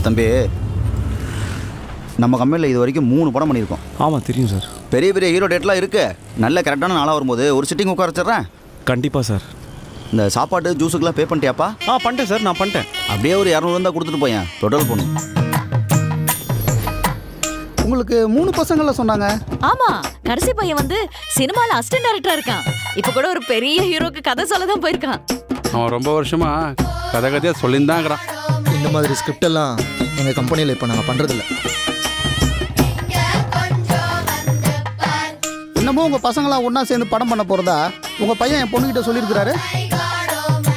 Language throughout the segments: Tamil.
தம்பி, நம்ம கம்பெனியில் இது வரைக்கும் 3 படம் பண்ணியிருக்கோம். ஆமாம் தெரியும் சார். பெரிய பெரிய ஹீரோ டேட்லாம் இருக்கு. நல்ல கரெக்டான நாளாக வரும்போது ஒரு சிட்டிங் உட்கார வச்சிடுறேன். கண்டிப்பாக சார். இந்த சாப்பாடு ஜூஸுக்கெல்லாம் பே பண்ணிட்டியாப்பா? பண்ணிட்டேன் சார், நான் பண்ணிட்டேன். அப்படியே ஒரு 200 இருந்தால் கொடுத்துட்டு போயேன், பெட்ரோல் போகணும். உங்களுக்கு 3 பசங்கள சொன்னாங்க. ஆமா, கடைசி பையன் வந்து சினிமால அசிஸ்டன்ட் டைரக்டரா இருக்கான். இப்ப கூட ஒரு பெரிய ஹீரோக்கு கதை சொல்ல தான் போயிருக்கான். அவன் ரொம்ப வருஷமா கதையா சொல்லியிருந்தான் இருக்கிறான். இந்த மாதிரி ஸ்கிரிப்ட் எல்லாம் எங்கள் கம்பெனியில் இப்போ நாங்கள் பண்ணுறதில்ல. இன்னமும் உங்கள் பசங்களாம் ஒன்றா சேர்ந்து படம் பண்ண போகிறதா உங்கள் பையன் என் பொண்ணுக்கிட்ட சொல்லியிருக்கிறாரு.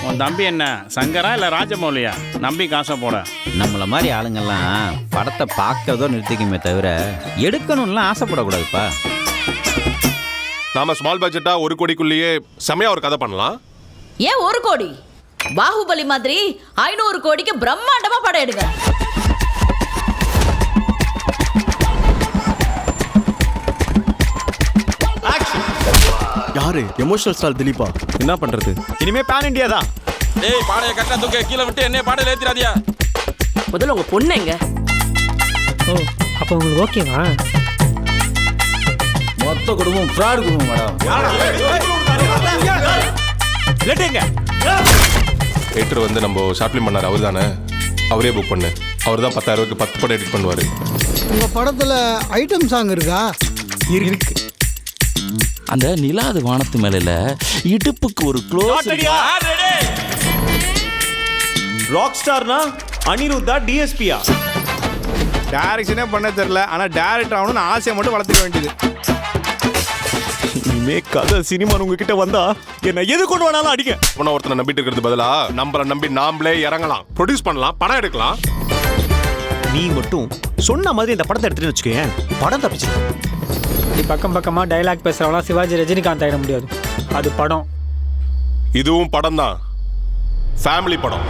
உன் தம்பி என்ன சங்கரா இல்லை ராஜமௌலியா? நம்பி காசை போட. நம்மள மாதிரி ஆளுங்கள்லாம் படத்தை பார்க்கறதோ நிறுத்திக்குமே தவிர எடுக்கணும்லாம் ஆசைப்படக்கூடாதுப்பா. நாம ஸ்மால் பட்ஜெட்டா 1 கோடிக்குள்ளேயே செமையா ஒரு கதை பண்ணலாம். ஏன் 1 கோடி? பாகுபலி மாதிரி 500 கோடிக்கு பிரம்மாண்டமா படம் எடுங்க. யாரு? எமோஷனல் ஸ்டார் திலீப்பா. என்ன பண்ணுறது? இனிமே பேன் இண்டியா தான். ஏய், பாடையை கட்டா தூக்க கீழே விட்டு என்ன பாடையில ஏத்திராதியா. முதல்ல உங்க பொண்ணு எங்க? ஓ, அப்போ உங்களுக்கு ஓகேவா? மொத்த குடும்பம் ஃப்ராட் குடும்பம் மேடம். தேட்டர் வந்து நம்ம ஷார்ட் ஃபிலிம் பண்ணார் அவர் தானே, அவரே புக் பண்ணு. அவர் தான் 10,000 ரூபாய்க்கு 10 படம் எடிட் பண்ணுவார். உங்கள் படத்தில் ஐட்டம் சாங் இருக்கா? இருக்கு. அந்த நிலாது வானத்து மேல இடுப்புக்கு ஒரு க்ளோஸ். ராக் ஸ்டார்னா அனிருத்தா டிஎஸ்பியா? டைரக்ஷனே பண்ண தெரியல, ஆனால் டேரக்டர் ஆகணும்னு ஆசையை மட்டும் வளர்த்துக்க வேண்டியது. இனிமே கதை சினிமா உங்ககிட்ட வந்தா என்ன எது கொண்டு வேணாலும் அடிக்க. உன்ன ஒருத்தனை நம்பிட்டு இருக்கிறது பதிலா நம்மளை நம்பி நாமளே இறங்கலாம், ப்ரொடியூஸ் பண்ணலாம், படம் எடுக்கலாம். நீ மட்டும் சொன்ன மாதிரி இந்த படத்தை எடுத்துட்டு வச்சுக்கேன், படம் தப்பிச்சிடும். இப்படி பக்கம் பக்கமாக டைலாக் பேசுகிறவங்களாம் சிவாஜி ரஜினிகாந்த் ஆகிட முடியாது. அது படம். இதுவும் படம் தான், ஃபேமிலி படம்.